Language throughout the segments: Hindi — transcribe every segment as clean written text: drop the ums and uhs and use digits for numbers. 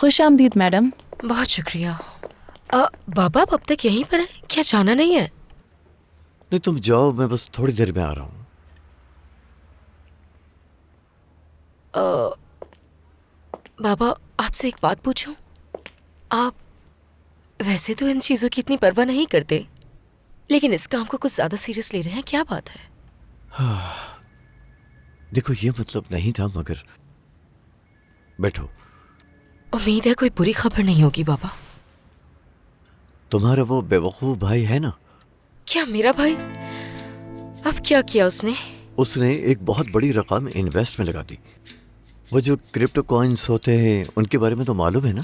खुश आमदीद मैडम। बहुत शुक्रिया। बाबा अब तक यहीं पर है क्या, जाना नहीं है? नहीं तुम जाओ, मैं बस थोड़ी देर में आ रहा हूँ। बाबा आपसे एक बात पूछूं? आप वैसे तो इन चीजों की इतनी परवाह नहीं करते, लेकिन इस काम को कुछ ज्यादा सीरियस ले रहे हैं, क्या बात है? देखो ये मतलब नहीं था, मगर बैठो। उम्मीद है कोई बुरी खबर नहीं होगी बाबा। तुम्हारा वो बेवकूफ भाई है ना? क्या मेरा भाई? अब क्या किया उसने? उसने एक बहुत बड़ी रकम इन्वेस्ट में लगा दी। वो जो क्रिप्टो कॉइन्स होते हैं उनके बारे में तो मालूम है ना?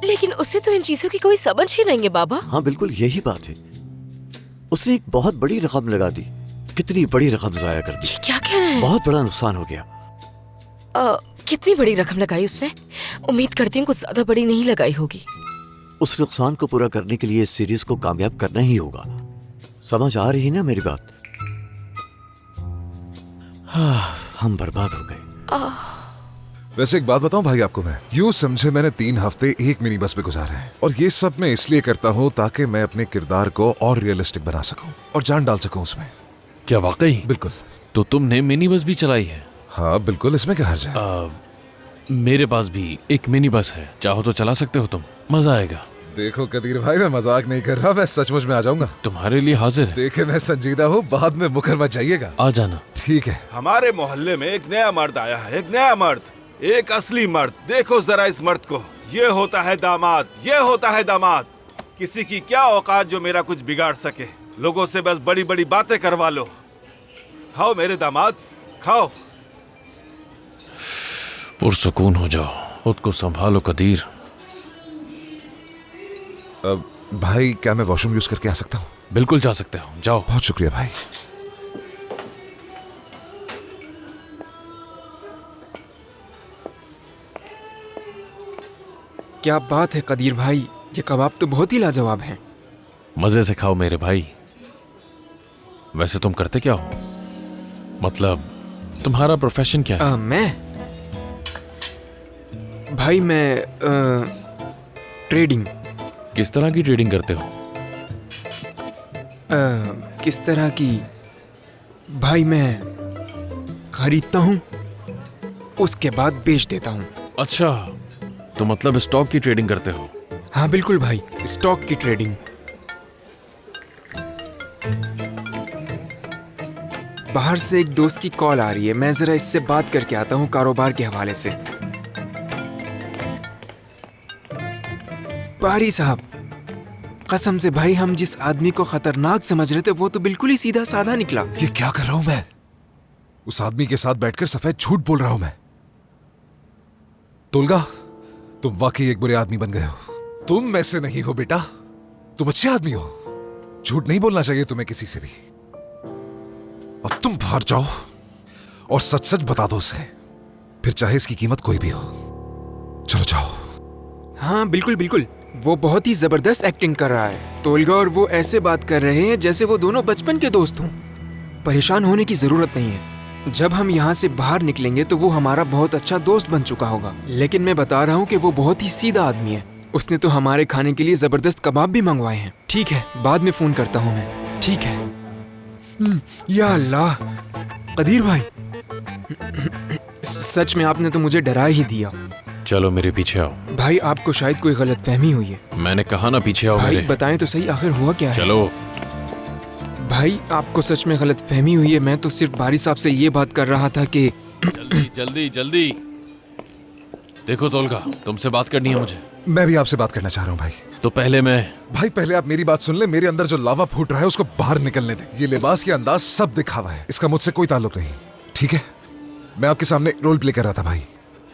लेकिन उसे तो इन चीजों की कोई समझ ही नहीं है बाबा। हाँ बिल्कुल यही बात है। उसने एक बहुत बड़ी रकम लगा दी। कितनी बड़ी रकम जाया कर दी। क्या कह रहे हैं? बहुत बड़ा नुकसान हो गया। कितनी बड़ी रकम लगाई उसने? उम्मीद करती हूँ कुछ ज्यादा बड़ी नहीं लगाई होगी। उस नुकसान को पूरा करने के लिए इस सीरीज को कामयाब करना ही होगा। समझ आ रही ना मेरी बात? हम बर्बाद हो गए। वैसे एक बात बताऊं भाई आपको, मैं यूं समझे मैंने 3 हफ्ते एक मिनी बस में गुजारे हैं, और ये सब मैं इसलिए करता हूं ताकि मैं अपने किरदार को और रियलिस्टिक बना सकूं और जान डाल सकूं उसमें। क्या वाकई? बिल्कुल। तो तुमने मिनी बस भी चलाई है? हाँ बिल्कुल, इसमें क्या हर्ज है? मेरे पास भी एक मिनी बस है, चाहो तो चला सकते हो तुम, मजा आएगा। देखो कदीर भाई, मैं मजाक नहीं कर रहा, मैं सचमुच में आ जाऊंगा। तुम्हारे लिए हाजिर है। देखे मैं संजीदा हूँ, बाद में मुकर मत जाइएगा। आ जाना। ठीक है। हमारे मोहल्ले में एक नया मर्द आया है, एक नया मर्द, एक असली मर्द। देखो जरा इस मर्द को, ये होता है दामाद, ये होता है दामाद। किसी की क्या औकात जो मेरा कुछ बिगाड़ सके। लोगों से बस बड़ी बड़ी बातें करवा लो। खाओ मेरे दामाद, खाओ। पुरसुकून हो जाओ, खुद को संभालो कदीर। भाई क्या मैं वॉशरूम यूज करके आ सकता हूँ? बिल्कुल जा सकते हो, जाओ। बहुत शुक्रिया भाई। क्या बात है कदीर भाई, ये कबाब तो बहुत ही लाजवाब हैं। मजे से खाओ मेरे भाई। वैसे तुम करते क्या हो? मतलब तुम्हारा प्रोफेशन क्या है? मैं भाई मैं ट्रेडिंग। किस तरह की ट्रेडिंग करते हो? किस तरह की? भाई मैं खरीदता हूँ, उसके बाद बेच देता हूँ। अच्छा, तो मतलब स्टॉक की ट्रेडिंग करते हो? हाँ बिल्कुल भाई, स्टॉक की ट्रेडिंग। बाहर से एक दोस्त की कॉल आ रही है, मैं जरा इससे बात करके आता हूँ कारोबार के हवाले से। बारी साहब, कसम से भाई, हम जिस आदमी को खतरनाक समझ रहे थे वो तो बिल्कुल ही सीधा साधा निकला। ये क्या कर रहा हूं मैं? उस आदमी के साथ बैठकर सफेद झूठ बोल रहा हूं मैं। तोलगा, तुम वाकई एक बुरे आदमी बन गए हो। तुम में से नहीं हो बेटा, तुम अच्छे आदमी हो। झूठ नहीं बोलना चाहिए तुम्हें किसी से भी। अब तुम बाहर जाओ और सच सच बता दो उसे, फिर चाहे इसकी कीमत कोई भी हो। चलो जाओ। हाँ बिल्कुल बिल्कुल, वो बहुत ही जबरदस्त एक्टिंग कर रहा है। तोलगा और वो ऐसे बात कर रहे हैं जैसे वो दोनों बचपन के दोस्त हों। परेशान होने की जरूरत नहीं है। जब हम यहाँ से बाहर निकलेंगे तो वो हमारा बहुत अच्छा दोस्त बन चुका होगा। लेकिन मैं बता रहा हूँ कि वो बहुत ही सीधा आदमी है। उसने तो हमारे खाने के लिए जबरदस्त कबाब भी मंगवाए हैं। ठीक है, बाद में फोन करता हूँ मैं। ठीक है। या अल्लाह, कदीर भाई, सच में आपने तो मुझे डरा ही दिया। चलो मेरे पीछे आओ। भाई आपको शायद कोई गलतफहमी हुई है। मैंने कहा ना पीछे आओ भाई मेरे। बताएं तो सही, आखिर हुआ क्या है? चलो। भाई आपको सच में गलतफहमी हुई है। मैं तो सिर्फ बारी साहब से ये बात कर रहा था कि जल्दी जल्दी जल्दी। देखो तोलगा, तुमसे बात करनी है मुझे। मैं भी आपसे बात करना चाह रहा हूँ भाई। तो पहले भाई पहले आप मेरी बात सुन ले। मेरे अंदर जो लावा फूट रहा है उसको बाहर निकलने दे। ये लिबास, ये अंदाज सब दिखावा है, इसका मुझसे कोई ताल्लुक नहीं। ठीक है, मैं आपके सामने रोल प्ले कर रहा था भाई।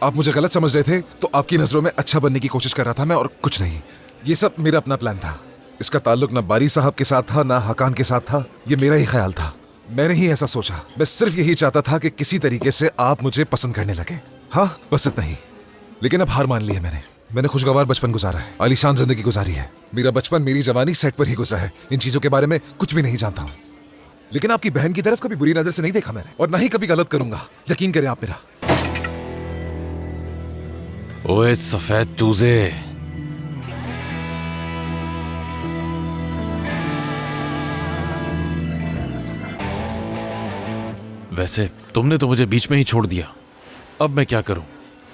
आप मुझे गलत समझ रहे थे तो आपकी नजरों में अच्छा बनने की कोशिश कर रहा था मैं, और कुछ नहीं। ये सब मेरा अपना प्लान था। इसका ताल्लुक ना बारी साहब के साथ था ना हकान के साथ था। ये मेरा ही ख्याल था, मैंने ही ऐसा सोचा। मैं सिर्फ यही चाहता था कि किसी तरीके से आप मुझे पसंद करने लगे। हाँ बस इतना ही। लेकिन अब हार मान ली है मैंने खुशगवार बचपन गुजारा है, आलीशान जिंदगी गुजारी है। मेरा बचपन, मेरी जवानी सेट पर ही गुजरा है। इन चीजों के बारे में कुछ भी नहीं जानता हूँ। लेकिन आपकी बहन की तरफ कभी बुरी नजर से नहीं देखा मैंने, और ना ही कभी गलत करूंगा, यकीन करें आप मेरा। ओए सफेद चूजे, वैसे तुमने तो मुझे बीच में ही छोड़ दिया। अब मैं क्या करूं?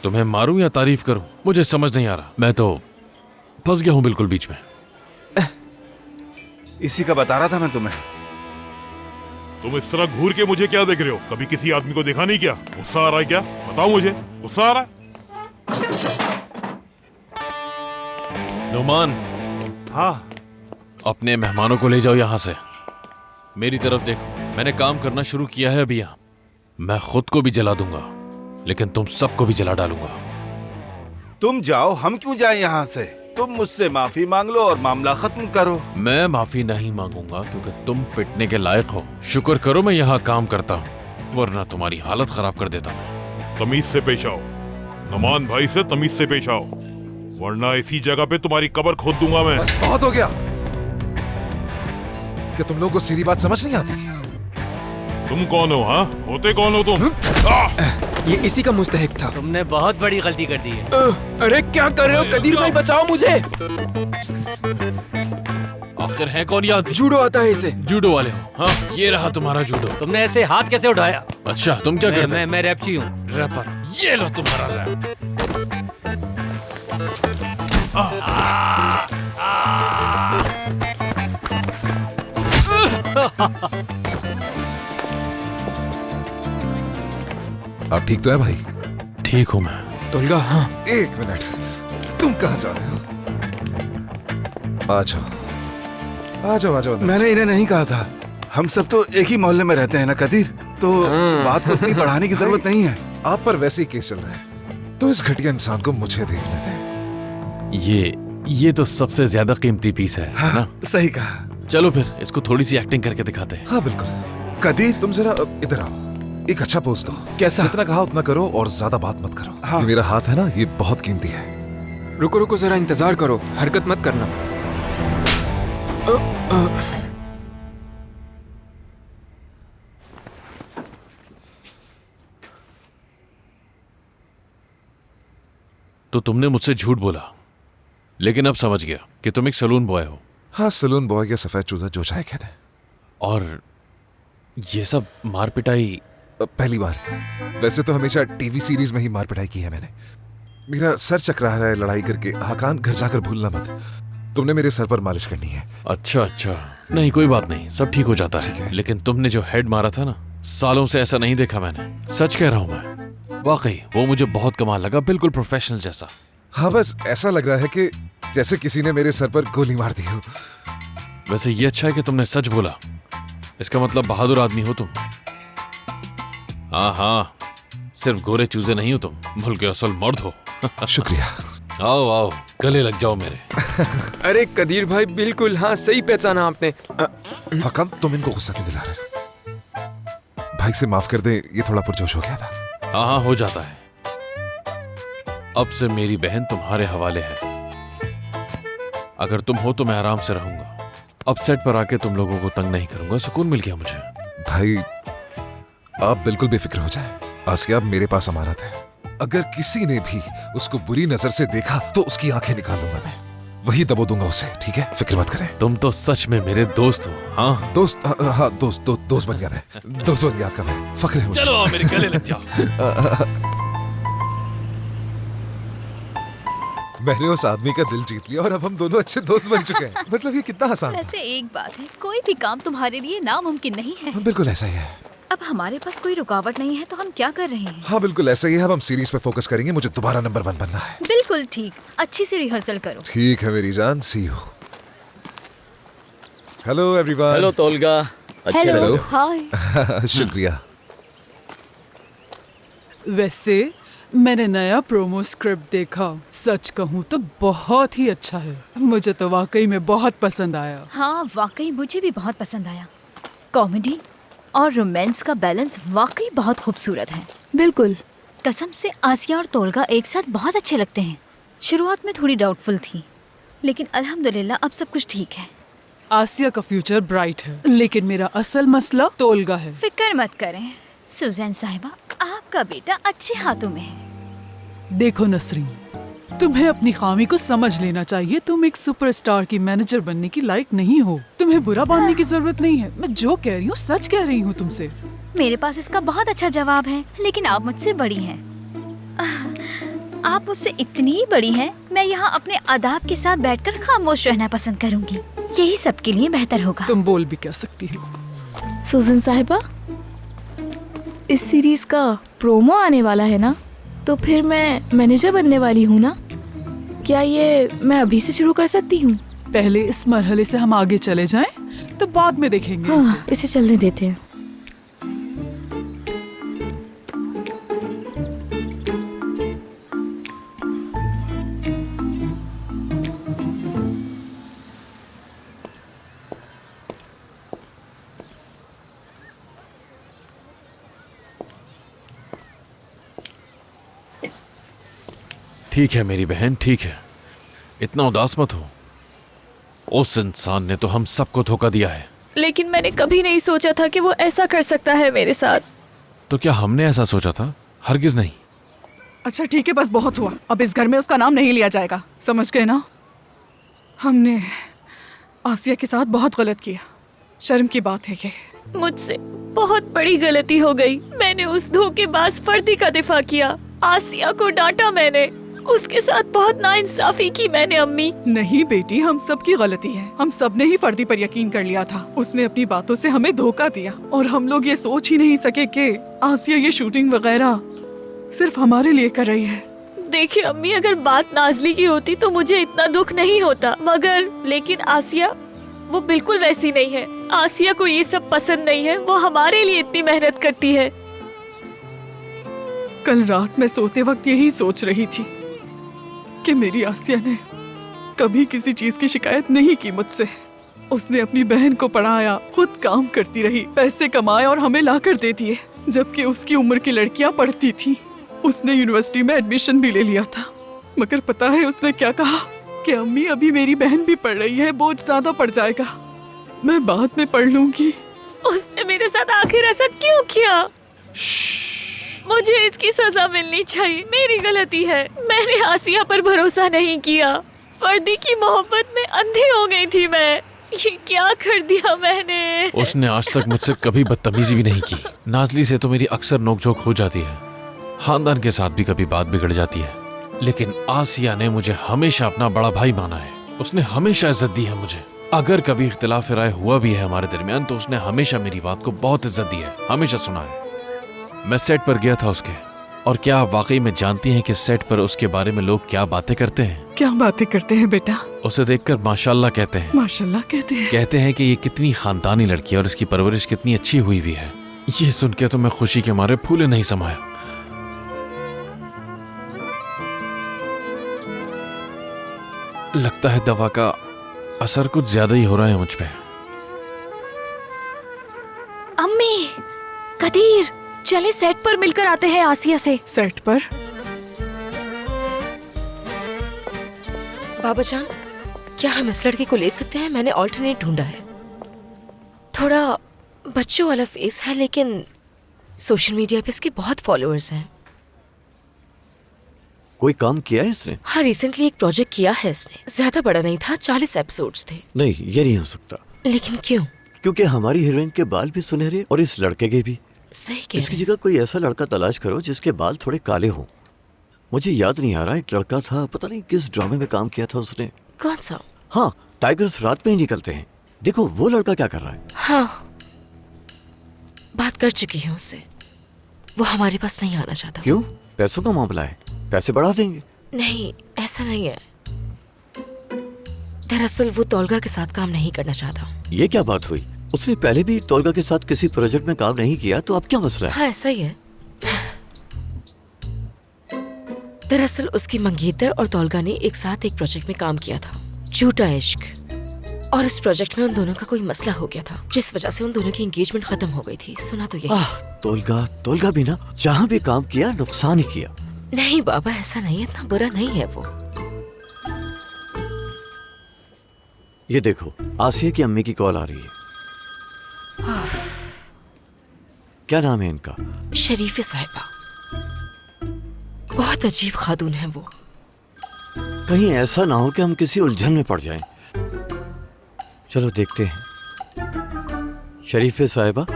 तुम्हें मारूं या तारीफ करूं? मुझे समझ नहीं आ रहा। मैं तो फंस गया हूं बिल्कुल बीच में। इसी का बता रहा था मैं तुम्हें। तुम इस तरह घूर के मुझे क्या देख रहे हो? कभी किसी आदमी को देखा नहीं क्या? गुस्सा आ रहा है क्या? बताओ मुझे, गुस्सा आ रहा है? नुमान, हाँ, अपने मेहमानों को ले जाओ यहां से। मेरी तरफ देखो, मैंने काम करना शुरू किया है अभी। यहां मैं खुद को भी जला दूंगा, लेकिन तुम सबको भी जला डालूंगा। तुम जाओ, हम क्यों जाएं यहाँ से? तुम मुझसे माफी मांग लो और मामला खत्म करो। मैं माफी नहीं मांगूंगा क्योंकि तुम पिटने के लायक हो। शुक्र करो मैं यहाँ काम करता हूँ, वरना तुम्हारी हालत खराब कर देता मैं। तमीज से पेश आओ, नमान भाई से तमीज से पेश आओ, वरना इसी जगह पे तुम्हारी कब्र खोद दूंगा मैं। बस बहुत हो गया। क्या तुम लोगों को सीधी बात समझ नहीं आती? तुम कौन हो? हाँ, होते कौन हो तुम? ये इसी का मुस्तहिक था। तुमने बहुत बड़ी गलती कर दी है। अरे क्या कर रहे हो कदीर भाई, बचाओ मुझे। आखिर है कौन ये आदमी? जूडो आता है इसे। जूडो वाले हो? हाँ, ये रहा तुम्हारा जूडो। तुमने ऐसे हाथ कैसे उठाया? अच्छा, तुम क्या करते? मैं रैपची हूँ। रैपर। ये लो तुम्हारा रैप। आप ठीक तो है भाई? ठीक हूँ मैं। तोलगा, हाँ। एक मिनट, तुम कहाँ जा रहे हो? आ जाओ, आ जाओ, आ जाओ। मैंने इन्हें नहीं कहा था। हम सब तो एक ही मोहल्ले में रहते हैं ना कदीर, तो बात को इतनी बढ़ाने की जरूरत नहीं है। आप पर वैसे ही केस चल रहा है, तो इस घटिया इंसान को मुझे देखने दें। ये तो सबसे ज्यादा कीमती पीस है, हाँ, ना? सही कहा। चलो फिर इसको थोड़ी सी एक्टिंग करके दिखाते हैं। हाँ बिल्कुल। कदीर, तुम जरा इधर आओ, एक अच्छा पोज दो। कैसा? जितना कहा उतना करो और ज्यादा बात मत करो। हाँ। ये मेरा हाथ है ना, ये बहुत कीमती है। रुको रुको, जरा इंतजार करो, हरकत मत करना। तो तुमने मुझसे झूठ बोला, लेकिन अब समझ गया कि तुम एक सलून बॉय हो। हाँ, सलून बॉय या सफेद चूजा, जो चाहे कह दें। और ये सब मार पिटाई पहली बार। वैसे तो हमेशा टीवी सीरीज में ही मार पिटाई की है मैंने। मेरा सर चकरा रहा है लड़ाई करके। हाकान, घर जाकर भूलना मत, तुमने मेरे सर पर मालिश करनी है। अच्छा, नहीं कोई बात नहीं, सब ठीक हो जाता ठीक है। है। लेकिन तुमने जो हेड मारा था ना, सालों से ऐसा नहीं देखा मैंने। सच कह रहा हूं मैं, वाकई वो मुझे बहुत कमाल लगा, बिल्कुल प्रोफेशनल जैसा। हाँ, बस ऐसा लग रहा है कि जैसे किसी ने मेरे सर पर गोली मार दी हो। वैसे ये अच्छा है कि तुमने सच बोला, इसका मतलब बहादुर आदमी हो तुम। हाँ, सिर्फ गोरे चूजे नहीं हो तुम, बल्कि असल मर्द हो। शुक्रिया। आओ आओ, गले लग जाओ मेरे। अरे कदीर भाई, बिल्कुल हाँ, सही पहचाना आपने। हाकान, तुम इनको गुस्सा क्यों दिला रहे हो? भाई से माफ कर दे, ये थोड़ा पुरजोश हो गया था। हाँ, हो जाता है। अब से मेरी बहन तुम्हारे हवाले है। अगर तुम हो तो मैं आराम से रहूंगा। अब सेट पर आके तुम लोगों को तंग नहीं करूंगा, सुकून मिल गया मुझे। भाई, आप बिल्कुल बेफिक्र हो जाएं। आसिया मेरे पास अमानत है। अगर किसी ने भी उसको बुरी नजर से देखा तो उसकी आंखें निकाल लूंगा मैं, वही दबो दूंगा उसे। ठीक है, फिक्र मत करें। तुम तो सच में मेरे दोस्त हो। हाँ दोस्त, हाँ दोस्त बन गया मैं। दोस्त बन गया आपका मैं, फख्र है मुझे। चलो आओ, मेरे गले लग जाओ। मैंने उस आदमी का दिल जीत लिया और अब हम दोनों अच्छे दोस्त बन चुके हैं। मतलब ये कितना आसान है। वैसे एक बात है, कोई भी काम तुम्हारे लिए नामुमकिन नहीं है। बिल्कुल ऐसा ही है। अब हमारे पास कोई रुकावट नहीं है, तो हम क्या कर रहे हैं? हाँ बिल्कुल ऐसा ही है। अब हम सीरीज पे फोकस करेंगे। मुझे दोबारा नंबर 1 बनना है। बिल्कुल ठीक, अच्छी से रिहर्सल करो। ठीक है मेरी जान, सी यू। Hello everyone. हेलो तोलगा, अच्छे हेलो, लगे। हाय। शुक्रिया। वैसे मैंने नया प्रोमो स्क्रिप्ट देखा, सच कहूँ तो बहुत ही अच्छा है। मुझे तो वाकई में बहुत पसंद आया। हाँ, वाकई मुझे भी बहुत पसंद आया। कॉमेडी और रोमांस का बैलेंस वाकई बहुत खूबसूरत है। बिल्कुल, कसम से आसिया और तोलगा एक साथ बहुत अच्छे लगते हैं। शुरुआत में थोड़ी डाउटफुल थी, लेकिन अल्हम्दुलिल्लाह अब सब कुछ ठीक है। आसिया का फ्यूचर ब्राइट है, लेकिन मेरा असल मसला तोलगा है। फिक्र मत करें सुजैन साहिबा, आपका बेटा अच्छे हाथों में है। देखो नसरीन, तुम्हें अपनी खामी को समझ लेना चाहिए। तुम एक सुपरस्टार की मैनेजर बनने की लायक नहीं हो। तुम्हें बुरा मानने की जरूरत नहीं है। मैं जो कह रही हूँ सच कह रही हूँ तुमसे। मेरे पास इसका बहुत अच्छा जवाब है, लेकिन आप मुझसे बड़ी हैं। आप मुझसे इतनी बड़ी हैं, मैं यहाँ अपने आदाब के साथ बैठकर खामोश रहना पसंद करूँगी। यही सबके लिए बेहतर होगा। तुम बोल भी क्या सकती हो। सुजन साहिबा, इस सीरीज का प्रोमो आने वाला है ना, तो फिर मैं मैनेजर बनने वाली हूँ ना। क्या ये मैं अभी से शुरू कर सकती हूँ? पहले इस मरहले से हम आगे चले जाएं, तो बाद में देखेंगे। हाँ, इसे चलने देते हैं। ठीक है मेरी बहन, ठीक है, इतना उदास मत हो। उस इंसान ने तो हम सबको धोखा दिया है। लेकिन मैंने कभी नहीं सोचा था कि वो ऐसा कर सकता है मेरे साथ। तो क्या हमने ऐसा सोचा था? हरगिज नहीं। अच्छा ठीक है, बस बहुत हुआ। अब इस घर में उसका नाम नहीं लिया जाएगा, समझ गए ना? हमने आसिया के साथ बहुत गलत किया। शर्म की बात है ये। मुझसे बहुत बड़ी गलती हो गई। मैंने उस धोखेबाज फर्दी का दिफा किया। आसिया को डांटा मैंने। उसके साथ बहुत नाइंसाफी की मैंने अम्मी। नहीं बेटी, हम सब की गलती है। हम सब ने ही फर्दी पर यकीन कर लिया था। उसने अपनी बातों से हमें धोखा दिया और हम लोग ये सोच ही नहीं सके कि आसिया ये शूटिंग वगैरह सिर्फ हमारे लिए कर रही है। देखिए अम्मी, अगर बात नाजली की होती तो मुझे इतना दुख नहीं होता, मगर लेकिन आसिया वो बिल्कुल वैसी नहीं है। आसिया को ये सब पसंद नहीं है। वो हमारे लिए इतनी मेहनत करती है। कल रात मैं सोते वक्त यही सोच रही थी कि मेरी आसिया ने कभी किसी चीज की शिकायत नहीं की मुझसे। उसने अपनी बहन को पढ़ाया, खुद काम करती रही, पैसे कमाए और हमें ला कर दे दिए, जबकि उसकी उम्र की लड़कियां पढ़ती थी। उसने यूनिवर्सिटी में एडमिशन भी ले लिया था। मगर पता है उसने क्या कहा कि अम्मी अभी मेरी बहन भी पढ़ रही है, बोझ ज्यादा पड़ जाएगा, मैं बाद में पढ़ लूंगी। उसने मेरे साथ आखिर ऐसा क्यों किया? मुझे इसकी सजा मिलनी चाहिए। मेरी गलती है। मैंने आसिया पर भरोसा नहीं किया। फर्दी की मोहब्बत में अंधी हो गई थी मैं। ये क्या कर दिया मैंने? उसने आज तक मुझसे कभी बदतमीजी भी नहीं की। नाजली से तो मेरी अक्सर नोकझोंक हो जाती है। खानदान के साथ भी कभी बात बिगड़ जाती है। लेकिन आसिया ने मुझे हमेशा अपना बड़ा भाई माना है। उसने हमेशा इज्जत दी है मुझे। अगर कभी इख्तिलाफ राय हुआ भी है हमारे दरमियान, तो उसने हमेशा मेरी बात को बहुत इज्जत दी है, हमेशा सुना है। मैं सेट पर गया था उसके, और क्या आप वाकई में जानती हैं कि सेट पर उसके बारे में लोग क्या बातें करते हैं? क्या बातें करते हैं बेटा? उसे देखकर माशाल्लाह कहते हैं। माशाल्लाह कहते हैं? कहते हैं कि ये कितनी खानदानी लड़की है और इसकी परवरिश कितनी अच्छी हुई भी है। ये सुन के तो मैं खुशी के मारे फूले नहीं समाया। लगता है दवा का असर कुछ ज्यादा ही हो रहा है मुझ पे। अम्मी, कदीर, चले सेट पर मिलकर आते हैं आसिया से। सेट पर? बाबा जान, क्या हम इस लड़के को ले सकते हैं? मैंने ऑल्टरनेट ढूंढा है। थोड़ा बच्चों वाला फेस है, लेकिन सोशल मीडिया पे इसके बहुत फॉलोअर्स हैं। कोई काम किया है इसने? हाँ, रिसेंटली एक प्रोजेक्ट किया है इसने। ज्यादा बड़ा नहीं था, 40 एपिसोड्स थे। नहीं, ये नहीं हो सकता। लेकिन क्यों? क्योंकि हमारी हीरोइन के बाल भी सुनहरे और इस लड़के के भी। सही कह इसकी जगह कोई ऐसा लड़का तलाश करो जिसके बाल थोड़े काले हों। मुझे याद नहीं आ रहा, एक लड़का था, पता नहीं किस ड्रामे में काम किया था उसने। कौन सा? हाँ, टाइगर्स रात में ही निकलते हैं। देखो वो लड़का क्या कर रहा है। हाँ, बात कर चुकी हूँ उससे। वो हमारे पास नहीं आना चाहता। क्यों? पैसों का मामला है, पैसे बढ़ा देंगे। नहीं, ऐसा नहीं है। दरअसल वो तोलगा के साथ काम नहीं करना चाहता। ये क्या बात हुई? उसने पहले भी तोलगा के साथ किसी प्रोजेक्ट में काम नहीं किया, तो अब क्या मसला है? हाँ, ऐसा ही है। दरअसल उसकी मंगेतर और तोलगा ने एक साथ एक प्रोजेक्ट में काम किया था, झूठा इश्क। और इस प्रोजेक्ट में उन दोनों का कोई मसला हो गया था, जिस वजह से उन दोनों की एंगेजमेंट खत्म हो गई थी। सुना तो यही। तोलगा भी ना, जहाँ भी काम किया नुकसान ही किया। नहीं बाबा, ऐसा नहीं है, इतना बुरा नहीं है वो। ये देखो, आसिया की अम्मी की कॉल आ रही है। क्या नाम है इनका? शरीफ साहिबा। बहुत अजीब खातून है वो। कहीं ऐसा ना हो कि हम किसी उलझन में पड़ जाएं। चलो देखते हैं। शरीफे साहिबा,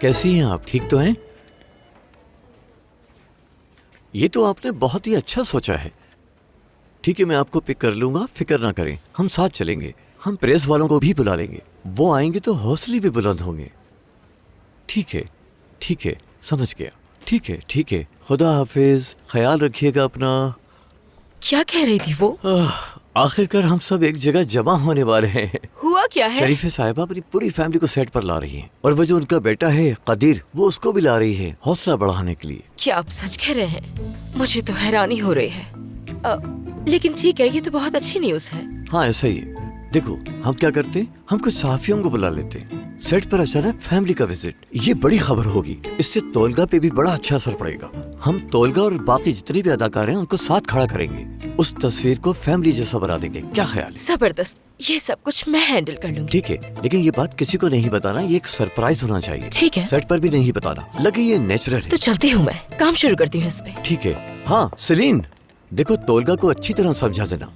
कैसी हैं आप? ठीक तो हैं? ये तो आपने बहुत ही अच्छा सोचा है। ठीक है, मैं आपको पिक कर लूंगा, फिक्र ना करें। हम साथ चलेंगे। हम प्रेस वालों को भी बुला लेंगे, वो आएंगे तो हौसले भी बुलंद होंगे। ठीक है, ठीक है, समझ गया। ठीक है, ठीक है, खुदा हाफिज, ख्याल रखिएगा अपना। क्या कह रही थी वो? आखिरकार हम सब एक जगह जमा होने वाले हैं। हुआ क्या है? शरीफे साहिबा अपनी पूरी फैमिली को सेट पर ला रही हैं, और वो जो उनका बेटा है कदीर, वो उसको भी ला रही है हौसला बढ़ाने के लिए। क्या आप सच कह रहे हैं? मुझे तो हैरानी हो रही है। लेकिन ठीक है, ये तो बहुत अच्छी न्यूज़ है। हाँ, ऐसा ही है। देखो, हम क्या करते हैं, हम कुछ सहाफियों को बुला लेते हैं। सेट पर अचानक फैमिली का विजिट, ये बड़ी खबर होगी। इससे तोलगा पे भी बड़ा अच्छा असर पड़ेगा। हम तोलगा और बाकी जितने भी अदाकार हैं उनको साथ खड़ा करेंगे। उस तस्वीर को फैमिली जैसा बना देंगे। क्या ख्याल है? जबरदस्त, ये सब कुछ मैं हैंडल कर लूंगी। ठीक है, लेकिन ये बात किसी को नहीं बताना, ये एक सरप्राइज होना चाहिए। ठीक है। सेट पर भी नहीं बताना, लगे ये नेचुरल है। तो चलती हूँ, मैं काम शुरू करती हूँ इस पे। ठीक है। हाँ सेलीन, देखो तोलगा को अच्छी तरह समझा देना।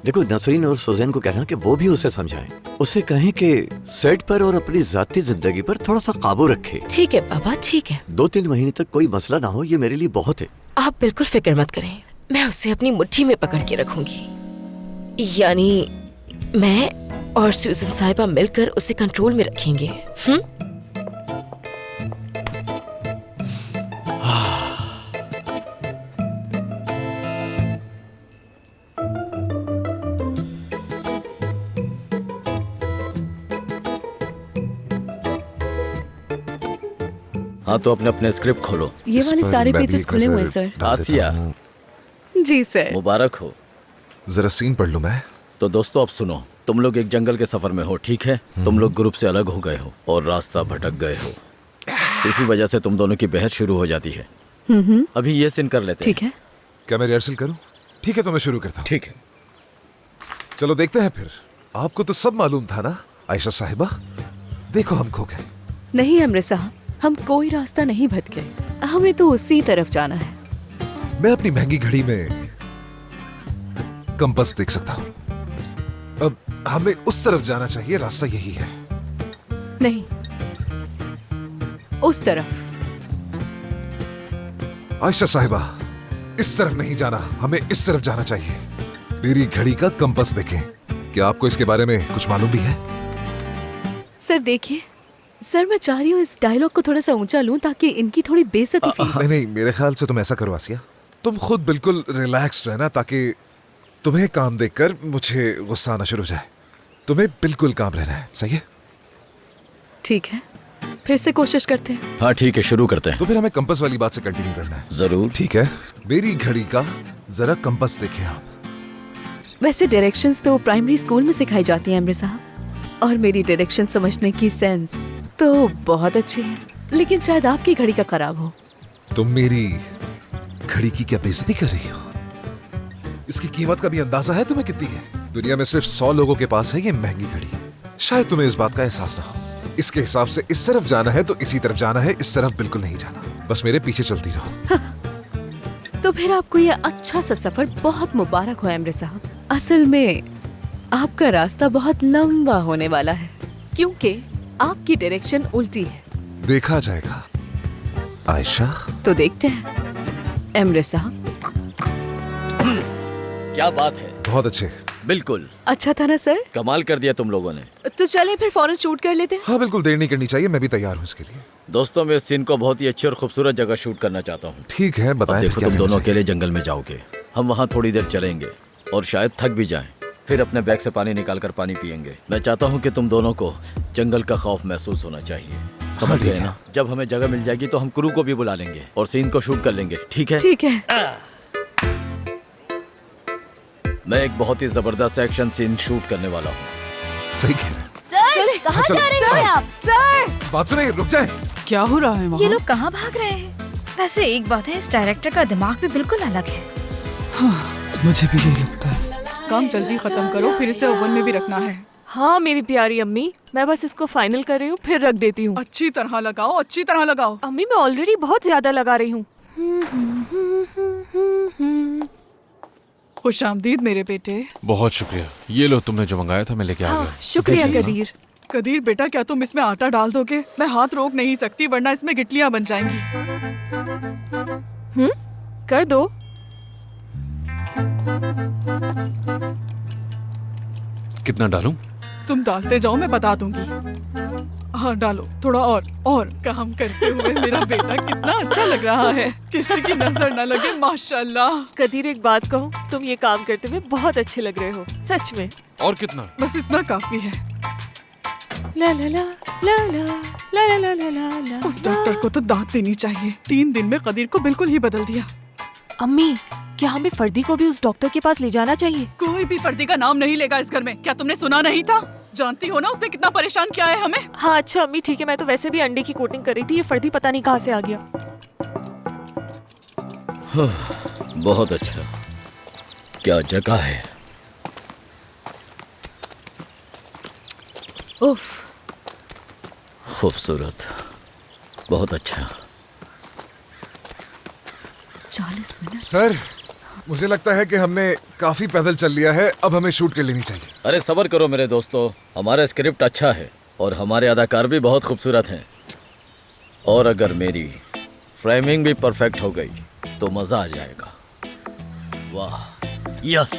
देखो नसरीन और सुजैन को कहना कि वो भी उसे समझाएं। उसे कहें कि सेट पर और अपनी जाती जिंदगी पर थोड़ा सा काबू रखे। ठीक है बाबा, ठीक है। 2-3 महीने तक कोई मसला ना हो, ये मेरे लिए बहुत है। आप बिल्कुल फिक्र मत करें, मैं उसे अपनी मुट्ठी में पकड़ के रखूंगी। यानी मैं और सुजैन साहिबा मिलकर उसे कंट्रोल में रखेंगे। हाँ तो अपने अपने स्क्रिप्ट खोलो। ये वाले सारे पेजेस खुले हुए हैं सर। आसिया, जी सर। मुबारक हो। जरा सीन पढ़ लूं मैं। तो दोस्तों अब सुनो, तुम लोग एक जंगल के सफर में हो, ठीक है? तुम लोग ग्रुप से अलग हो गए हो और रास्ता भटक गए हो। इसी वजह से तुम दोनों की बहस शुरू हो जाती है। अभी ये सीन कर लेते हैं। ठीक है। क्या मैं रिहर्सल करूं? ठीक है, तो मैं शुरू करता हूं। ठीक है, चलो देखते हैं फिर। आपको तो सब मालूम था ना आयशा साहिबा? देखो हम खो गए। नहीं अमृत साहब, हम कोई रास्ता नहीं भटके, हमें तो उसी तरफ जाना है। मैं अपनी महंगी घड़ी में कंपास देख सकता हूं। अब हमें उस तरफ जाना चाहिए, रास्ता यही है। नहीं, उस तरफ। आयशा साहिबा, इस तरफ नहीं जाना, हमें इस तरफ जाना चाहिए। मेरी घड़ी का कंपास देखें। क्या आपको इसके बारे में कुछ मालूम भी है? सर देखिए, सर मैं चाह रही हूँ इस डायलॉग को थोड़ा सा ऊंचा लूं ताकि इनकी थोड़ी बेइज्जती फील। नहीं नहीं, मेरे ख्याल से तुम ऐसा करो आसिया, तुम खुद बिल्कुल रिलैक्स्ड रहना ताकि तुम्हें काम देखकर मुझे गुस्सा आना शुरू हो जाए। तुम्हें बिल्कुल काम रहना है, सही है? ठीक है, फिर से कोशिश करते हैं। हाँ ठीक है, शुरू करते हैं। तो फिर हमें कंपास वाली बात से कंटिन्यू करना है। जरूर। ठीक है, मेरी घड़ी का जरा कंपास देखें आप। वैसे डायरेक्शंस तो प्राइमरी स्कूल में सिखाई जाती हैं अमृत साहब, और मेरी डायरेक्शन समझने की सेंस तो बहुत अच्छी है, लेकिन शायद आपकी घड़ी का खराब हो। तुम मेरी घड़ी की क्या बेइज्जती कर रही हो? इसकी कीमत का भी अंदाजा है तुम्हें कितनी है? दुनिया में सिर्फ 100 लोगों के पास है ये महंगी घड़ी। शायद तुम्हें इस बात का एहसास ना हो। इसके हिसाब से इस तरफ जाना है तो इसी तरफ जाना है, इस तरफ बिल्कुल नहीं जाना। बस मेरे पीछे चलती रहो। तो फिर आपको ये अच्छा सा सफर बहुत मुबारक हो अमृत साहब। असल में आपका रास्ता बहुत लंबा होने वाला है, क्योंकि आपकी डायरेक्शन उल्टी है। देखा जाएगा आयशा। तो देखते हैं अमृत साहब। क्या बात है, बहुत अच्छे। बिल्कुल अच्छा था ना सर? कमाल कर दिया तुम लोगों ने। तो चले फिर फौरन शूट कर लेते हैं। हाँ बिल्कुल, देर नहीं करनी चाहिए, मैं भी तैयार हूँ इसके लिए। दोस्तों मैं इस सीन को बहुत ही अच्छी और खूबसूरत जगह शूट करना चाहता हूँ। ठीक है, बताएं। देखो तुम दोनों अकेले जंगल में जाओगे, हम वहाँ थोड़ी देर चलेंगे और शायद थक भी जाएं। फिर अपने बैग से पानी निकालकर पानी पियेंगे। मैं चाहता हूँ कि तुम दोनों को जंगल का खौफ महसूस होना चाहिए, समझ गए ना? जब हमें जगह मिल जाएगी तो हम क्रू को भी बुला लेंगे और सीन को शूट कर लेंगे, ठीक है? ठीक है। मैं एक बहुत ही जबरदस्त एक्शन सीन शूट करने वाला हूँ। सही कह रहे हैं। सर, कहाँ जा रहे हैं आप? सर, बात सुनिए, रुक जाए। क्या हो रहा है वहाँ? ये लोग कहाँ भाग रहे हैं? वैसे एक बात है, इस डायरेक्टर का दिमाग भी बिल्कुल अलग है। हाँ, मुझे भी यही लगता है। काम जल्दी खत्म करो, फिर इसे ओवन में भी रखना है। हाँ मेरी प्यारी अम्मी, मैं बस इसको फाइनल कर रही हूँ, फिर रख देती हूँ। अच्छी तरह लगाओ, अच्छी तरह लगाओ। अम्मी मैं ऑलरेडी बहुत ज्यादा लगा रही हूँ। खुशामदीद मेरे बेटे। बहुत शुक्रिया। ये लो, तुमने जो मंगाया था मैं लेके आ गया। शुक्रिया कदीर। कदीर बेटा, क्या तुम इसमें आटा डाल दोगे? मैं हाथ रोक नहीं सकती वरना इसमें गिटलियां बन जाएंगी। कर दो। कितना डालूं? तुम डालते जाओ, मैं बता दूंगी। हाँ डालो थोड़ा और काम करते हुए मेरा बेटा कितना अच्छा लग रहा है, किसी की नजर न लगे। माशाल्लाह। कदीर एक बात कहूँ, तुम ये काम करते हुए बहुत अच्छे लग रहे हो, सच में। और कितना? बस इतना काफी है। ला ला ला ला ला ला ला ला ला ला। उस डॉक्टर को तो दांत देनी चाहिए, 3 दिन में कदीर को बिल्कुल ही बदल दिया। अम्मी, क्या हमें फर्दी को भी उस डॉक्टर के पास ले जाना चाहिए? कोई भी फर्दी का नाम नहीं लेगा इस घर में। क्या तुमने सुना नहीं था? जानती हो ना उसने कितना परेशान किया है हमें। हाँ अच्छा अम्मी ठीक है, मैं तो वैसे भी अंडे की कोटिंग कर रही थी, ये फर्दी पता नहीं कहाँ से आ गया। बहुत अच्छा। क्या जगह है। उफ, खूबसूरत, बहुत अच्छा। 40 मिनट। सर, मुझे लगता है कि हमने काफी पैदल चल लिया है, अब हमें शूट कर लेनी चाहिए। अरे सब्र करो मेरे दोस्तों, हमारा स्क्रिप्ट अच्छा है और हमारे अदाकार भी बहुत खूबसूरत हैं। और अगर मेरी फ्रेमिंग भी परफेक्ट हो गई तो मजा आ जाएगा। वाह, यस।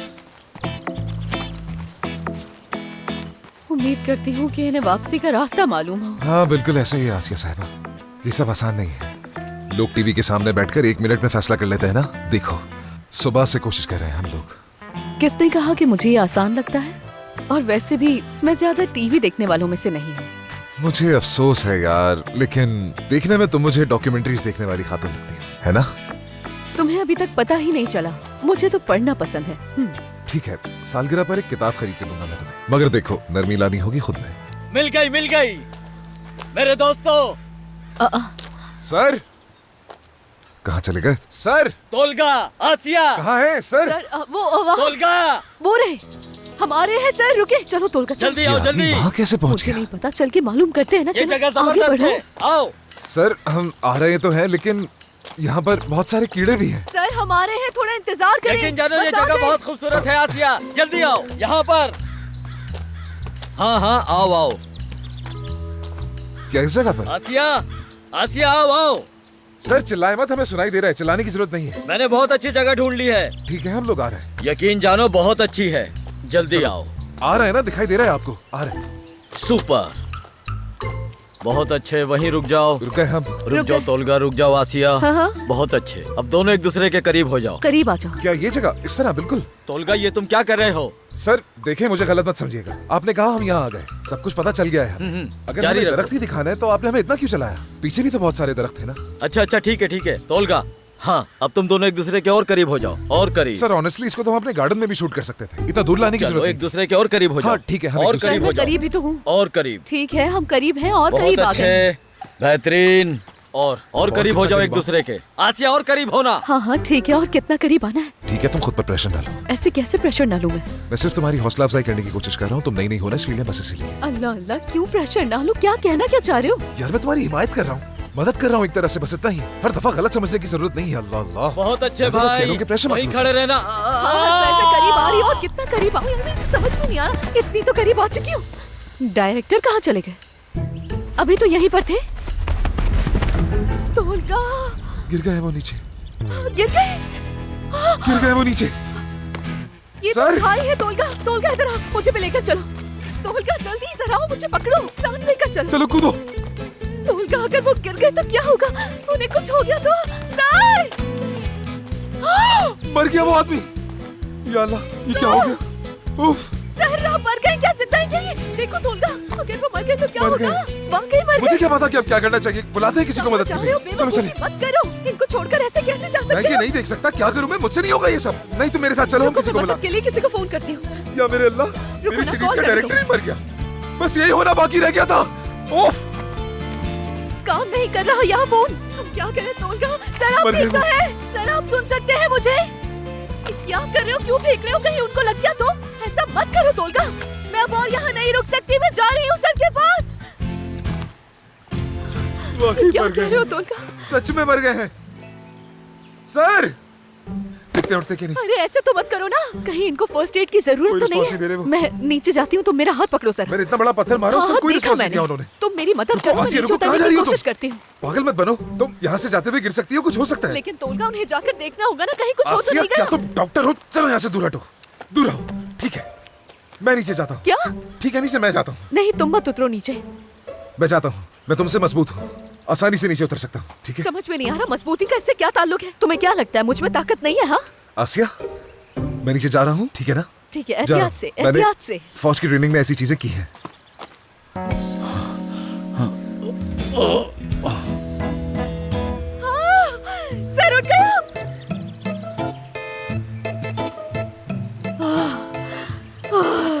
उम्मीद करती हूँ कि इन्हें वापसी का रास्ता मालूम हो। हाँ बिल्कुल ऐसा ही है आसिया साहिबा, ये सब आसान नहीं है। लोग टीवी के सामने बैठकर 1 मिनट में फैसला कर लेते हैं ना। देखो, सुबह से कोशिश कर रहे हैं हम लोग। किसने कहा कि मुझे ये आसान लगता है? और वैसे भी मैं ज्यादा टीवी देखने वालों में से नहीं हूँ। मुझे अफसोस है यार, लेकिन देखने में तुम मुझे डॉक्यूमेंट्रीज देखने वाली खातून लगती है ना? तुम्हें अभी तक पता ही नहीं चला, मुझे तो पढ़ना पसंद है। ठीक है, सालगिरह पर एक किताब खरीद के दूंगा मैं तुम्हें, मगर देखो नरमी लानी होगी खुद में। मिल गई मेरे दोस्तों। सर, कहाँ चले गए सर? तोलगा, आसिया कहाँ है सर? वो तोलगा, वो रहे, हमारे हैं सर। रुके, चलो तोलगा चलो। जल्दी आओ जल्दी। वहाँ कैसे पहुँच मुझे गया? नहीं पता, चल के मालूम करते हैं ना। ये चलो जगह आगे जबरदस्त बढ़ो। है, आओ। सर हम आ रहे तो हैं, लेकिन यहाँ पर बहुत सारे कीड़े भी हैं। सर हमारे हैं, थोड़ा इंतजार करें। लेकिन जानो ये बस आ जगह गए। बहुत खूबसूरत है। आसिया जल्दी आओ यहाँ पर। हाँ आओ। क्या इस जगह पर? आसिया आओ। सर चिल्लाए मत, हमें सुनाई दे रहा है, चिल्लाने की जरूरत नहीं है। मैंने बहुत अच्छी जगह ढूंढ ली है। ठीक है, हम लोग आ रहे हैं। यकीन जानो बहुत अच्छी है, जल्दी आओ। आ रहे हैं ना, दिखाई दे रहा है आपको? आ रहे हैं। सुपर, बहुत अच्छे। वहीं रुक जाओ। रुक गए हम। रुक जाओ तोलगा, रुक जाओ आसिया। हाँ। बहुत अच्छे, अब दोनों एक दूसरे के करीब हो जाओ। करीब आ जाओ। क्या ये जगह इस तरह? बिल्कुल। तोलगा ये तुम क्या कर रहे हो? सर देखें, मुझे गलत मत समझिएगा, आपने कहा हम यहाँ आ गए, सब कुछ पता चल गया है। अगर जारी हमें रखो। दरख्त ही दिखाना है तो आपने हमें इतना क्यों चलाया? पीछे भी तो बहुत सारे दरख्त थे ना। अच्छा ठीक है तोलगा। हाँ, अब तुम दोनों एक दूसरे के और करीब हो जाओ, और करीब। सर ऑनेस्टली इसको तो हम अपने गार्डन में भी शूट कर सकते थे, इतना दूर लाने की चलो जरूरत एक दूसरे के और करीब हो जाओ। हाँ ठीक है, हम और एक दूसरे- करीब हो मैं जाओ। करीब ही तो हूँ। और करीब। ठीक है, हम करीब हैं और बहुत करीब आ गए। अच्छे, बेहतरीन। और करीब हो जाओ एक दूसरे के। आसिया और करीब होना। हाँ ठीक है, और कितना करीब आना है? ठीक है, तुम खुद पर प्रेशर डालो। ऐसे कैसे प्रेशर डालूं मैं सिर्फ तुम्हारी हौसला अफजाई करने की कोशिश कर रहा हूँ, तुम नई हो ना इस फील्ड में, बस इसीलिए। अल्लाह क्यों प्रेशर डालूं? क्या कहना क्या चाह रहे हो? यार मैं तुम्हारी हिमायत कर रहा हूँ, मदद कर रहा हूँ एक तरह से, बस इतना ही। हर दफा गलत समझने की जरूरत नहीं है। अल्लाह बहुत अच्छे भाई, वहीं खड़े रहना। सर मैं करीब आ रही हूँ, और कितना करीब आऊँ यार, मुझे समझ में नहीं आ रहा, इतनी तो करीब आ चुकी हूँ। डायरेक्टर कहाँ चले गए? अभी तो यहीं पर थे। तोलगा गिर गए वो नीचे, गिर गए। गिर गए वो नीचे। ये सर! तो भाई है। तोलगा इधर आओ, मुझे भी लेकर चलो। तोलगा जल्दी इधर आओ, मुझे पकड़ो, साथ लेकर चलो। चलो कूदो। तोलगा अगर वो गिर गए तो क्या होगा? उन्हें कुछ हो गया तो? सर! मर गया वो आदमी। या अल्लाह, ये क्या हो गया? उफ। सर आप मर गए क्या? जिंदा है क्या ये? देखो तोलगा, अगर वो मर गए तो क्या मर होगा? गए। वाकई मर मुझे गए। क्या पता कि अब क्या करना चाहिए, बुलाते हैं किसी को मदद के लिए। चलो चलिए। मत करो, इनको छोड़कर ऐसे कैसे जा मैं सकते ये हो? नहीं देख सकता, क्या करूं मैं, मुझसे नहीं होगा ये सब। नहीं तो मेरे साथ चलो, हम रुको, किसी मैं को बुला। मदद के लिए किसी को फोन करती हूँ। या मेरे अल्लाह, मेरी ना, सीरीज कॉल का कर डायरेक्टर ही दो। मर गया, बस यही होना बाकी रह गया था। उफ। काम नहीं कर रहा यहाँ फोन, हम क्या करें? तोलगा सर आप मर गए ठीक तो वो। है? सर आप सुन सकते हैं मुझे? क्या कर रहे हो? क्यों फेंक रहे हो? कहीं उनको लग गया तो? ऐसा मत करो तोलगा, मैं अब और यहाँ नहीं रुक सकती, मैं जा रही हूँ सर के पास। वाकई क्या मर कह गए रहे हो हैं। तोलगा? सच में मर गए हैं सर। उठते उठते कि नहीं? अरे ऐसे तो मत करो ना, कहीं इनको फर्स्ट एड की कोई जरूरत तो response नहीं दे नहीं रहे है। वो। मैं नीचे जाती हूँ, तुम मेरा हाथ पकड़ो सर। मैंने इतना बड़ा पत्थर मारा, उस पर कोई देखा रिस्पॉन्स नहीं मैंने। किया उन्होंने। तुम मेरी मदद रुको, करो, मैं आसिया, नीचे रुको, कहाँ उतरने जा की रही हो कोशिश तुम? करती हूँ। पागल मत बनो, तुम यहाँ से जाते हुए गिर सकती हो, कुछ हो सकता है। लेकिन तोलगा उन्हें जाकर देखना होगा ना, कहीं कुछ हो तो आसिया, नहीं क्या गया। तुम डॉक्टर हो? चलो यहाँ से दूर हटो, दूर रहो। ठीक है, मैं नीचे जाता हूँ। क्या? ठीक है, नीचे मैं जाता हूँ। नहीं, तुम मत उतरो नीचे। मैं जाता हूँ, मैं तुमसे मजबूत हूँ, आसानी से नीचे उतर सकता हूँ। ठीक है समझ में नहीं आ रहा, मजबूती का इससे क्या ताल्लुक है? तुम्हें क्या लगता है मुझ में ताकत नहीं है? हाँ आसिया, मैं नीचे जा रहा हूँ, ठीक है ना? ठीक है, जा रहा एहतियात हूँ। से, मैंने एहतियात से। फौज की ट्रेनिंग में ऐसी चीजें की हैं। सर उठ गया।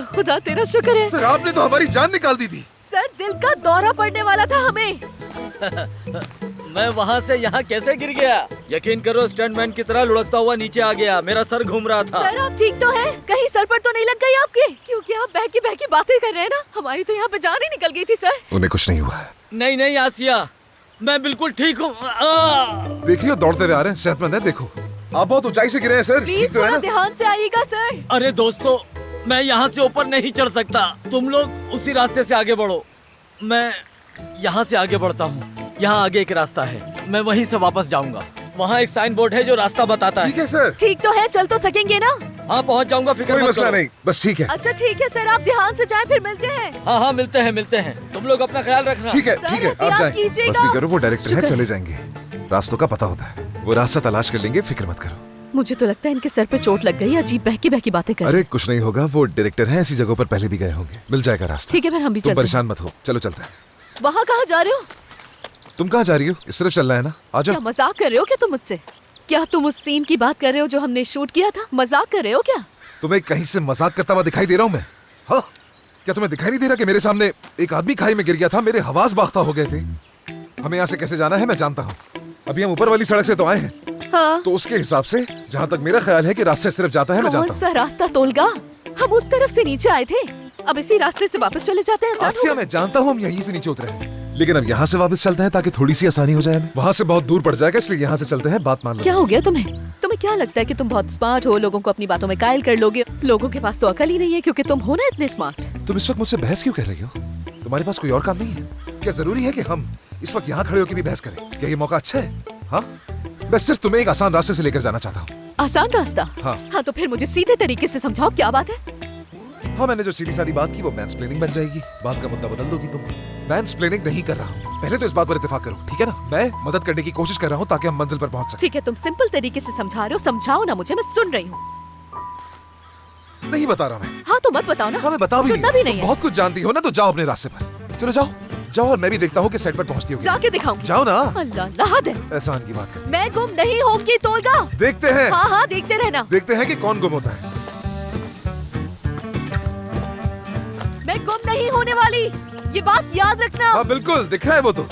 खुदा तेरा शुक्र है। सर, आपने तो हमारी जान निकाल दी थी। सर, दिल का दौरा पड़ने वाला था हमें। मैं वहाँ से यहाँ कैसे गिर गया? यकीन करो, स्टंटमैन की तरह लुढ़कता हुआ नीचे आ गया। मेरा सर घूम रहा था। सर, आप ठीक तो हैं? कहीं सर पर तो नहीं लग गई आपके? क्योंकि आप बहकी बहकी बातें कर रहे हैं ना, हमारी तो यहाँ पे जान ही निकल गई थी सर। उन्हें कुछ नहीं हुआ है। नहीं नहीं आसिया, मैं बिल्कुल ठीक हूँ। देखिए, दौड़ते हुए आ रहे हैं, सेहतमंद है। देखो, आप बहुत ऊंचाई से गिरे हैं सर। प्लीज ठीक तो है थोड़ा ना? ध्यान से आइएगा सर। अरे दोस्तों, मैं यहाँ से ऊपर नहीं चढ़ सकता। तुम लोग उसी रास्ते से आगे बढ़ो, मैं यहाँ से आगे बढ़ता हूँ। यहाँ आगे एक रास्ता है, मैं वहीं से वापस जाऊंगा। वहाँ एक साइन बोर्ड है जो रास्ता बताता ठीक है। है सर। ठीक तो है, चल तो सकेंगे ना? हाँ, पहुँच जाऊंगा, फिक्र कोई मत मसला करो। नहीं, बस ठीक है। अच्छा ठीक है सर, आप ध्यान से जाएं, फिर मिलते हैं। हाँ हाँ, मिलते हैं मिलते हैं। तुम लोग अपना ख्याल रखना। ठीक है, सर, ठीक है, आप एहतियात जाएं। कीजिएगा। बस भी करो, वो डायरेक्टर है, शुक्र। चले जाएंगे। रास्तों का पता होता है, वो रास्ता तलाश कर लेंगे, फिक्र मत करो। मुझे तो लगता है इनके सर पे चोट लग गई, अजीब बहकी बहकी बातें कर रहे हैं। अरे कुछ नहीं होगा, वो डायरेक्टर हैं, ऐसी जगहों पर पहले भी गए होंगे, मिल जाएगा रास्ता। ठीक है, फिर हम भी तुम चलते हैं। परेशान मत हो, चलो चलते हैं। वहाँ कहाँ जा रहे हो? तुम कहाँ जा रही हो? इस तरफ चलना है ना, आ क्या जाओ। मजाक कर रहे हो क्या तुम मुझसे? क्या तुम उस सीन की बात कर रहे हो जो हमने शूट किया था? मजाक कर रहे हो क्या? तुम्हें कहीं से मजाक करता हुआ दिखाई दे रहा हूँ मैं? हाँ, क्या तुम्हें दिखाई नहीं दे रहा कि मेरे सामने एक आदमी खाई में गिर गया था? मेरे हवास बाख्ता हो गए थे। हमें यहाँ से कैसे जाना है मैं जानता हूँ। अभी हम ऊपर वाली सड़क से तो आए हैं, हाँ, तो उसके हिसाब से जहाँ तक मेरा ख्याल है कि रास्ते सिर्फ जाता है, मैं कौन जानता हूँ। सा रास्ता तोलगा? हम उस तरफ से नीचे आए थे, अब इसी रास्ते से वापस चले जाते हैं। आसिया, मैं जानता हूँ हम यहीं से नीचे उतरे हैं, लेकिन अब यहाँ से वापस चलते हैं ताकि थोड़ी सी आसानी हो जाए हमें। वहाँ से बहुत दूर पड़ जाएगा, इसलिए यहाँ से चलते हैं, बात मान लो। क्या हो गया तुम्हें? तुम्हें क्या लगता है कि तुम बहुत स्मार्ट हो, लोगों को अपनी बातों में कायल कर लोगे? लोगों के पास तो अकल ही नहीं है, क्योंकि तुम हो ना इतने स्मार्ट। तुम इस वक्त मुझसे बहस क्यों कर रही हो? तुम्हारे पास कोई और काम नहीं है क्या? जरूरी है कि हम इस वक्त यहाँ खड़े होकर भी बहस करें? क्या ये मौका अच्छा है? हाँ, मैं सिर्फ तुम्हें एक आसान रास्ते से लेकर जाना चाहता हूँ। आसान रास्ता? हाँ। तो फिर मुझे सीधे तरीके से समझाओ, क्या बात है? हाँ, मैंने जो सीधी सारी बात की वो मैंसप्लेनिंग बन जाएगी। बात का मुद्दा बदल दोगी तुम। मैंसप्लेनिंग नहीं कर रहा हूँ, पहले तो इस बात पर इत्तेफाक करो, ठीक है ना? मैं मदद करने की कोशिश कर रहा हूँ ताकि हम मंजिल पर पहुंच सकें। ठीक है, तुम सिंपल तरीके से समझा रहे हो, समझाओ ना मुझे, मैं सुन रही हूँ। नहीं बता रहा मैं। हाँ तो मत बताओ ना। हाँ, मैं बता भी सुनना भी नहीं तुम है। बहुत कुछ जानती हो ना, तो जाओ अपने रास्ते पर। चलो जाओ जाओ, और मैं भी देखता हूँ कि सेट पर पहुंचती हो। जाके दिखाऊंगी। जाओ ना। अल्लाह लाहद है। एहसान की बात करते। मैं गुम नहीं होंगी तोलगा। देखते हैं। हाँ हाँ, देखते रहना। देखते हैं कि कौन गुम होता है। मैं गुम नहीं होने वाली, ये बात याद रखना। हाँ बिल्कुल, दिख रहा है वो तो।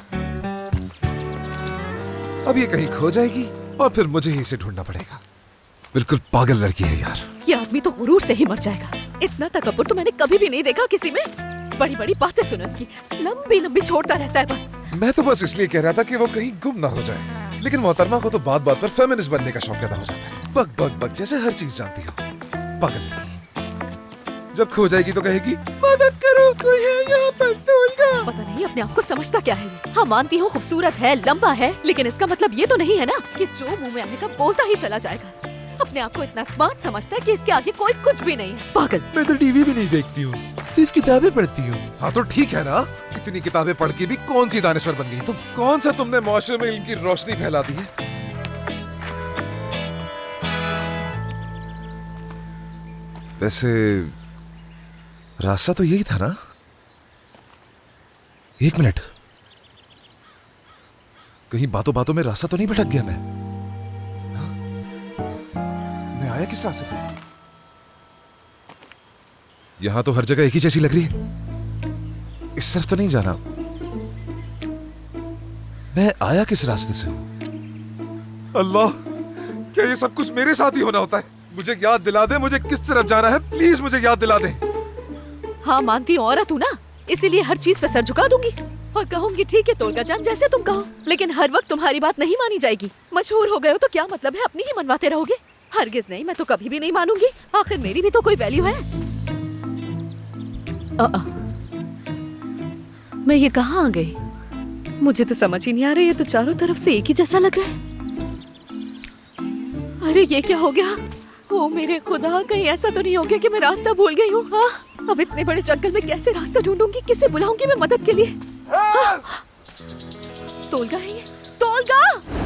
अब ये कहीं खो जाएगी और फिर मुझे ही इसे ढूंढना पड़ेगा। बिल्कुल पागल लड़की है यार। ये आदमी तो गुरूर से ही मर जाएगा। इतना तकब्बुर तो मैंने कभी भी नहीं देखा किसी में। बड़ी बड़ी बातें सुनो इसकी, लंबी लंबी छोड़ता रहता है बस। मैं तो बस इसलिए कह रहा था कि वो कहीं गुम ना हो जाए, लेकिन मोहतरमा को तो बात बात पर फेमिनिस्ट बनने का शौक पैदा हो जाता है। बक बक बक जैसे हर चीज जानती हो। पागल लड़की। जब खो जाएगी तो कहेगी मदद करो, कोई है यहाँ पर तोलगा। पता नहीं अपने आप को समझता क्या है। हाँ मानती हूँ खूबसूरत है, लंबा है, लेकिन इसका मतलब ये तो नहीं है ना कि जो मुंह में आने का बोलता ही चला जाएगा। अपने आप को इतना स्मार्ट समझता है कि इसके आगे कोई कुछ भी नहीं है। पागल। मैं तो टीवी भी नहीं देखती हूँ, सिर्फ किताबें पढ़ती हूँ। हाँ तो ठीक है ना, इतनी किताबें पढ़ के भी कौन सी दानिश्वर बन गई तुम? कौन सा तुमने मुआशरे में इनकी रोशनी फैला दी है? वैसे रास्ता तो यही था ना? एक मिनट, कहीं बातों बातों में रास्ता तो नहीं भटक गया मैं? हाँ? मैं आया किस रास्ते से? यहां तो हर जगह एक ही जैसी लग रही है। इस तरफ तो नहीं जाना। मैं आया किस रास्ते से हूं? अल्लाह, क्या ये सब कुछ मेरे साथ ही होना होता है? मुझे याद दिला दे मुझे किस तरफ जाना है, प्लीज मुझे याद दिला दे। हाँ मानती हूँ औरत हूँ ना, इसीलिए हर चीज पे सर झुका दूंगी और कहूंगी ठीक है तोलगा जान, जैसे तुम कहो। लेकिन हर वक्त तुम्हारी बात नहीं मानी जाएगी। मशहूर हो गए हो तो क्या मतलब है, अपनी ही मनवाते रहोगे। हरगिज नहीं, मैं तो कभी भी नहीं मानूंगी। आखिर मेरी भी तो कोई वैल्यू है। मैं ये कहाँ आ गई? मुझे तो समझ ही नहीं आ रहा, ये तो चारों तरफ से एक ही जैसा लग रहा है। अरे ये क्या हो गया? ओ मेरे खुदा, कहीं ऐसा तो नहीं हो गया कि मैं रास्ता भूल गई हूँ? हाँ, अब इतने बड़े जंगल में कैसे रास्ता ढूंढूंगी? किसे बुलाऊंगी मैं मदद के लिए? तोलगा है ये, तोलगा!